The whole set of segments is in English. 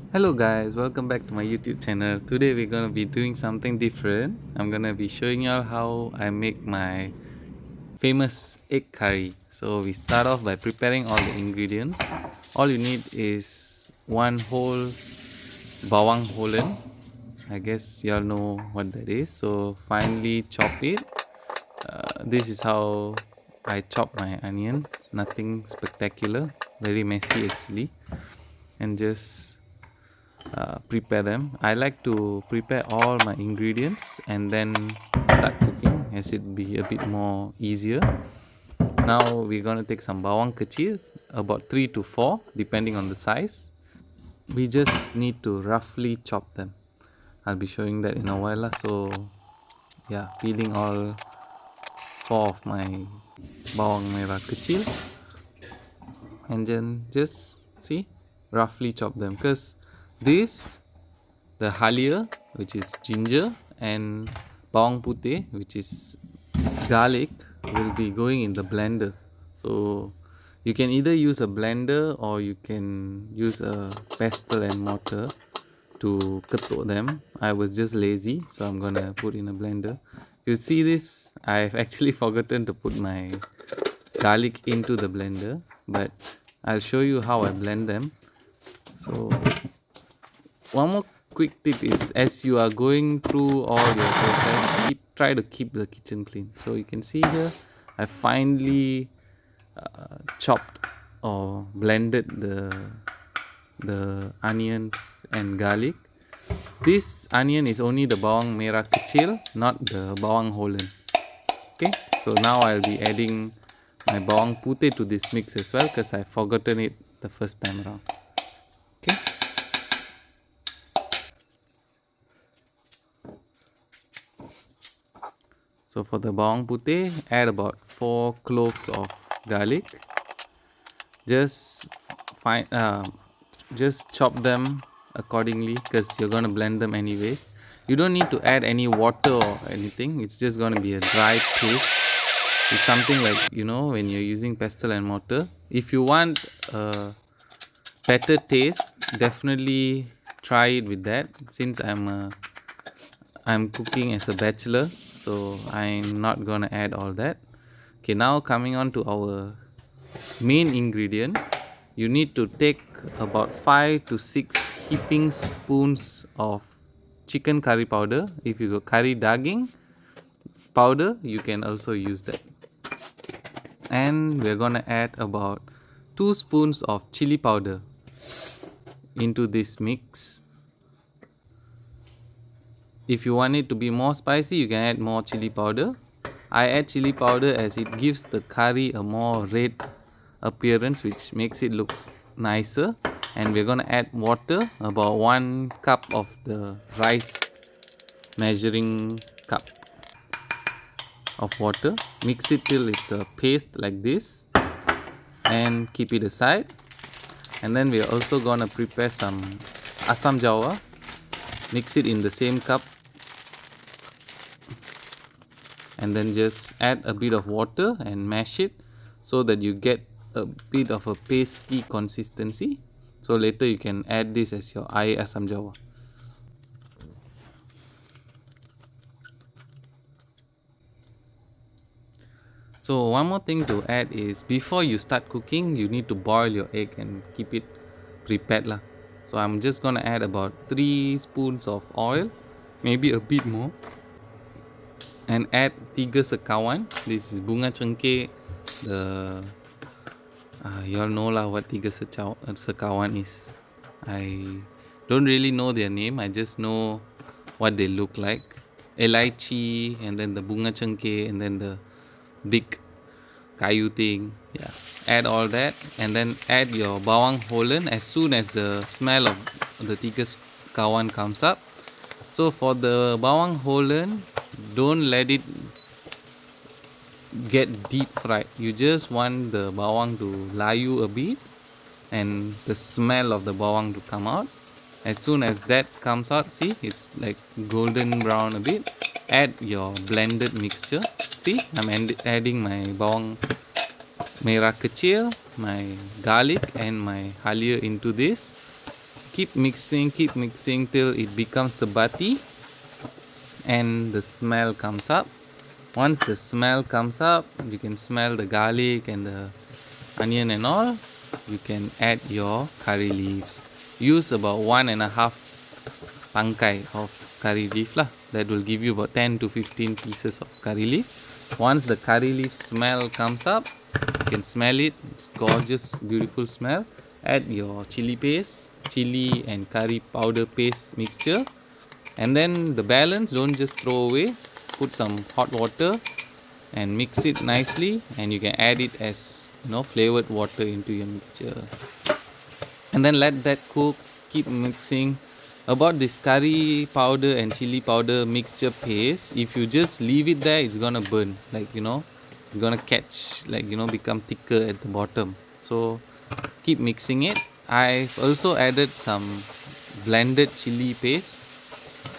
Hello guys, welcome back to my YouTube channel. Today we're gonna be doing something different. I'm gonna be showing y'all how I make my famous egg curry. So we start off by preparing all the ingredients. All you need is one whole bawang holland. I guess y'all know what that is. So finely chop it. This is how I chop my onion. Nothing spectacular, very messy actually, and just prepare them. I like to prepare all my ingredients and then start cooking as it be a bit more easier. Now we're gonna take some bawang kecil, about 3 to 4 depending on the size. We just need to roughly chop them. I'll be showing that in a while lah. So yeah, peeling all 4 of my bawang merah kecil and then just see, roughly chop them, because this, the halia, which is ginger, and bawang putih, which is garlic, will be going in the blender. So you can either use a blender or you can use a pestle and mortar to ketuk them. I was just lazy, so I'm gonna put in a blender. You see this, I've actually forgotten to put my garlic into the blender, but I'll show you how I blend them. So one more quick tip is, as you are going through all your process, try to keep the kitchen clean. So you can see here I finely chopped or blended the onions and garlic. This onion is only the bawang merah kecil, not the bawang holland. Okay, so now I'll be adding my bawang putih to this mix as well, because I forgotten it the first time around. Okay, so for the bawang putih, add about 4 cloves of garlic. Just just chop them accordingly, because you're going to blend them anyway. You don't need to add any water or anything. It's just going to be a dry paste. It's something like, you know, when you're using pestle and mortar. If you want a better taste, definitely try it with that. Since I'm cooking as a bachelor, so I'm not gonna add all that. Okay, now coming on to our main ingredient, you need to take about 5 to 6 heaping spoons of chicken curry powder. If you go curry daging powder, you can also use that. And we're gonna add about 2 spoons of chili powder into this mix. If you want it to be more spicy, you can add more chili powder. I add chili powder as it gives the curry a more red appearance, which makes it look nicer. And we're gonna add water, about 1 cup of the rice measuring cup of water. Mix it till it's a paste like this and keep it aside. And then we're also gonna prepare some asam jawa. Mix it in the same cup and then just add a bit of water and mash it so that you get a bit of a pasty consistency. So later you can add this as your air asam jawa. So one more thing to add is, before you start cooking, you need to boil your egg and keep it prepared lah. So I'm just gonna add about 3 spoons of oil, maybe a bit more, and add 3 sekawan. This is bunga cengkeh. The you all know lah what 3 sekawan is. I don't really know their name. I just know what they look like. Elaichi, and then the bunga cengkeh, and then the big kayu thing. Yeah, add all that and then add your bawang holland as soon as the smell of the 3 sekawan comes up. So for the bawang holland, don't let it get deep fried. You just want the bawang to layu a bit and the smell of the bawang to come out. As soon as that comes out, see, it's like golden brown a bit, add your blended mixture. See, I'm adding my bawang merah kecil, my garlic and my halia into this. keep mixing till it becomes sabati and the smell comes up. Once the smell comes up, you can smell the garlic and the onion and all. You can add your curry leaves. Use about 1.5 tangkai of curry leaf lah. That will give you about 10 to 15 pieces of curry leaf. Once the curry leaf smell comes up, you can smell it. It's gorgeous, beautiful smell. Add your chilli paste, chilli and curry powder paste mixture, and then the balance don't just throw away. Put some hot water and mix it nicely, and you can add it as flavored water into your mixture, and then let that cook. Keep mixing. About this curry powder and chili powder mixture paste, if you just leave it there, it's gonna burn, like it's gonna catch, like become thicker at the bottom. So keep mixing it. I've also added some blended chili paste.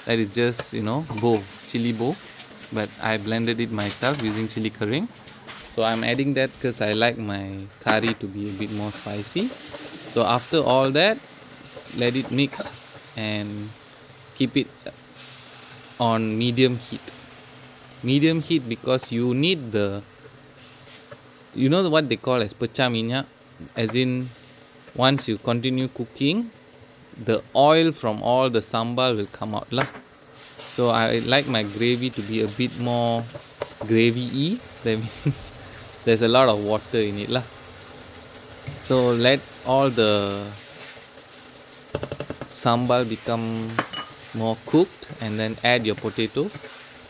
That is just chili bow, but I blended it myself using chili curry. So I'm adding that because I like my curry to be a bit more spicy. So after all that, let it mix and keep it on medium heat. Medium heat because you need what they call as pecah minyak, as in once you continue cooking, the oil from all the sambal will come out lah. So I like my gravy to be a bit more gravy-y. That means there's a lot of water in it lah. So let all the sambal become more cooked, and then add your potatoes.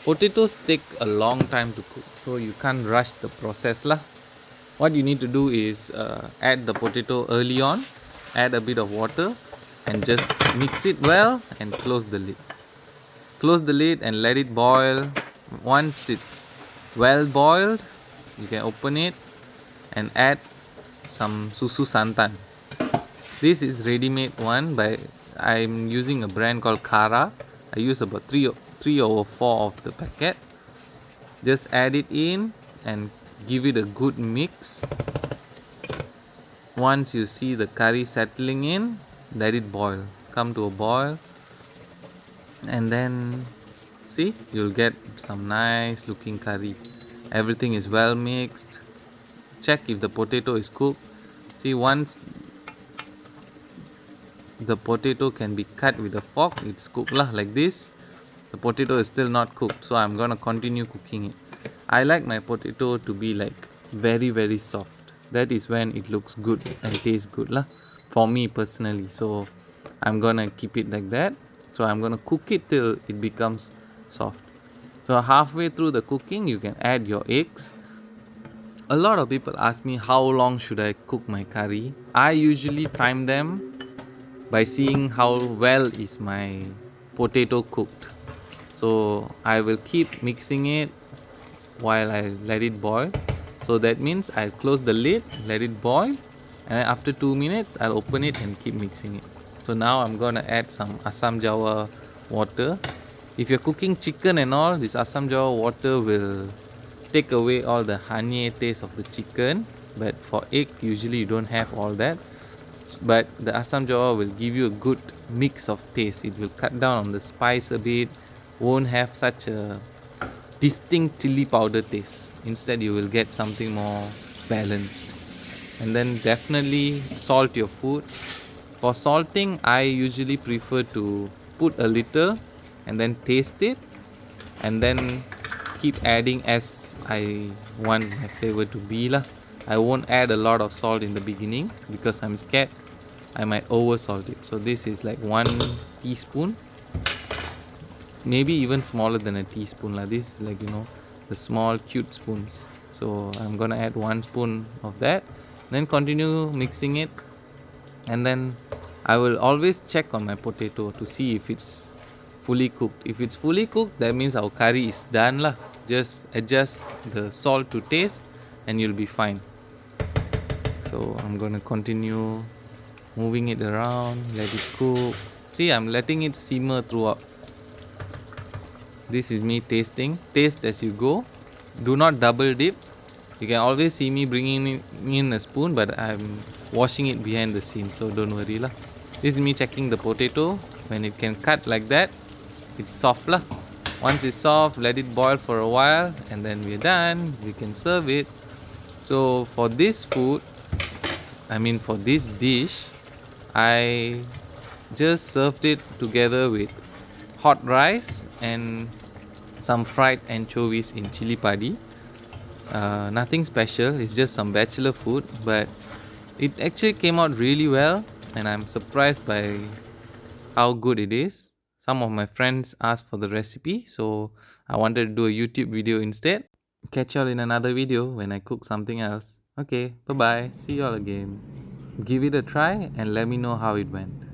Potatoes take a long time to cook, so you can't rush the process lah. What you need to do is add the potato early on, add a bit of water, and just mix it well and close the lid. Close the lid and let it boil. Once it's well boiled, you can open it and add some susu santan. This is ready-made one I'm using a brand called Kara. I use about 3 or 4 of the packet. Just add it in and give it a good mix. Once you see the curry settling in, let it boil. Come to a boil, and then see, you'll get some nice looking curry. Everything is well mixed. Check if the potato is cooked. See, once the potato can be cut with a fork, it's cooked lah, like this. The potato is still not cooked, so I'm gonna continue cooking it. I like my potato to be like very very soft. That is when it looks good and tastes good lah, for me personally. So I'm gonna keep it like that. So I'm gonna cook it till it becomes soft. So halfway through the cooking, you can add your eggs. A lot of people ask me how long should I cook my curry. I usually time them by seeing how well is my potato cooked. So I will keep mixing it while I let it boil. So that means I'll close the lid, let it boil, and after 2 minutes I'll open it and keep mixing it. So now I'm gonna add some asam jawa water. If you're cooking chicken and all, this asam jawa water will take away all the honey taste of the chicken, but for egg usually you don't have all that. But the asam jawa will give you a good mix of taste. It will cut down on the spice a bit, won't have such a distinct chili powder taste. Instead you will get something more balanced. And then definitely salt your food. For salting, I usually prefer to put a little and then taste it, and then keep adding as I want my flavor to be lah. I won't add a lot of salt in the beginning because I'm scared I might over salt it. So this is like 1 teaspoon, maybe even smaller than a teaspoon lah. This is like the small cute spoons. So I'm gonna add 1 spoon of that, then continue mixing it, and then I will always check on my potato to see if it's fully cooked. If it's fully cooked, that means our curry is done lah. Just adjust the salt to taste and you'll be fine. So I'm gonna continue moving it around, let it cook. See, I'm letting it simmer throughout. This is me tasting. Taste as you go. Do not double dip. You can always see me bringing in a spoon, but I'm washing it behind the scenes, so don't worry lah. This is me checking the potato. When it can cut like that, it's soft lah. Once it's soft, let it boil for a while and then we're done. We can serve it. So for this food, for this dish, I just served it together with hot rice and some fried anchovies in chili padi. Nothing special, it's just some bachelor food, but it actually came out really well and I'm surprised by how good it is. Some of my friends asked for the recipe, so I wanted to do a YouTube video instead. Catch y'all in another video when I cook something else. Okay, bye bye. See y'all again. Give it a try and let me know how it went.